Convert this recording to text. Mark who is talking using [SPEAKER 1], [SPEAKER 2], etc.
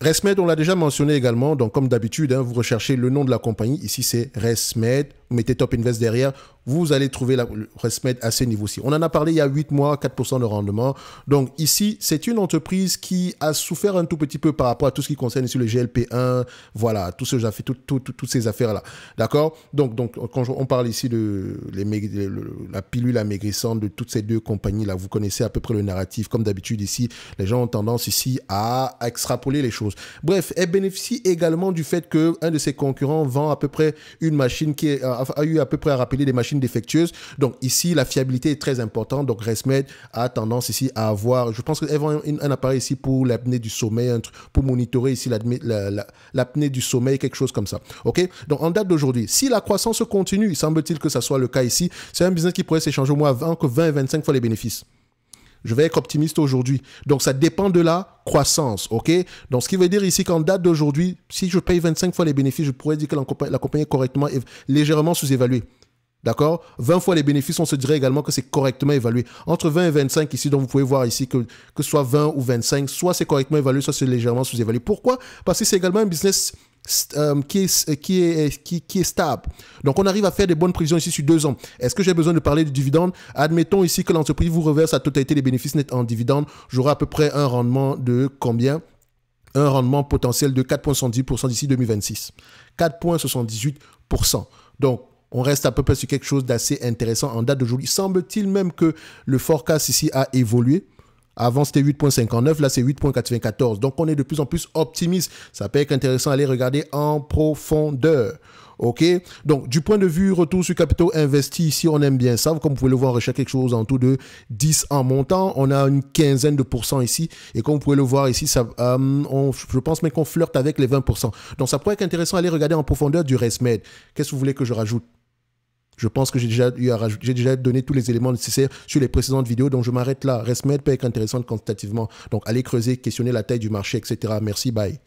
[SPEAKER 1] ResMed, on l'a déjà mentionné également. Donc, comme d'habitude, hein, vous recherchez le nom de la compagnie. Ici, c'est ResMed. Vous mettez Top Invest derrière. Vous allez trouver le ResMed à ce niveau-ci. On en a parlé il y a 8 mois, 4% de rendement. Donc, ici, c'est une entreprise qui a souffert un tout petit peu par rapport à tout ce qui concerne ici le GLP-1. Voilà, toutes ces affaires-là. D'accord? Donc, quand on parle ici de la pilule amaigrissante de toutes ces deux compagnies-là, vous connaissez à peu près le narratif. Comme d'habitude, ici, les gens ont tendance ici à extrapoler les choses. Bref, elle bénéficie également du fait qu'un de ses concurrents vend à peu près une machine qui a eu à peu près à rappeler des machines défectueuses. Donc ici, la fiabilité est très importante. Donc ResMed a tendance ici à avoir, je pense qu'elle vend un appareil ici pour l'apnée du sommeil, pour monitorer ici l'apnée du sommeil, quelque chose comme ça. OK? Donc en date d'aujourd'hui, si la croissance continue, il semble-t-il que ça soit le cas ici, c'est un business qui pourrait s'échanger au moins entre 20 et 25 fois les bénéfices. Je vais être optimiste aujourd'hui. Donc, ça dépend de la croissance, OK? Donc, ce qui veut dire ici qu'en date d'aujourd'hui, si je paye 25 fois les bénéfices, je pourrais dire que la compagnie est correctement, légèrement sous-évaluée. D'accord? 20 fois les bénéfices, on se dirait également que c'est correctement évalué. Entre 20 et 25 ici, donc vous pouvez voir ici que ce soit 20 ou 25, soit c'est correctement évalué, soit c'est légèrement sous-évalué. Pourquoi? Parce que c'est également un business qui est stable. Donc, on arrive à faire des bonnes prévisions ici sur 2 ans. Est-ce que j'ai besoin de parler du dividende? Admettons ici que l'entreprise vous reverse la totalité des bénéfices nets en dividende. J'aurai à peu près un rendement de combien? Un rendement potentiel de 4,70% d'ici 2026. 4,78%. Donc, on reste à peu près sur quelque chose d'assez intéressant en date d'aujourd'hui. Semble-t-il même que le forecast ici a évolué. Avant, c'était 8,59. Là, c'est 8,94. Donc, on est de plus en plus optimiste. Ça peut être intéressant d'aller regarder en profondeur. OK? Donc, du point de vue retour sur capitaux investis, ici, on aime bien ça. Comme vous pouvez le voir, on recherche quelque chose en tout de 10 en montant. On a une quinzaine de pourcents ici. Et comme vous pouvez le voir ici, ça, je pense même qu'on flirte avec les 20%. Donc, ça pourrait être intéressant d'aller regarder en profondeur du ResMed. Qu'est-ce que vous voulez que je rajoute? Je pense que j'ai déjà donné tous les éléments nécessaires sur les précédentes vidéos, donc je m'arrête là. ResMed peut être intéressante quantitativement. Donc, allez creuser, questionner la taille du marché, etc. Merci, bye.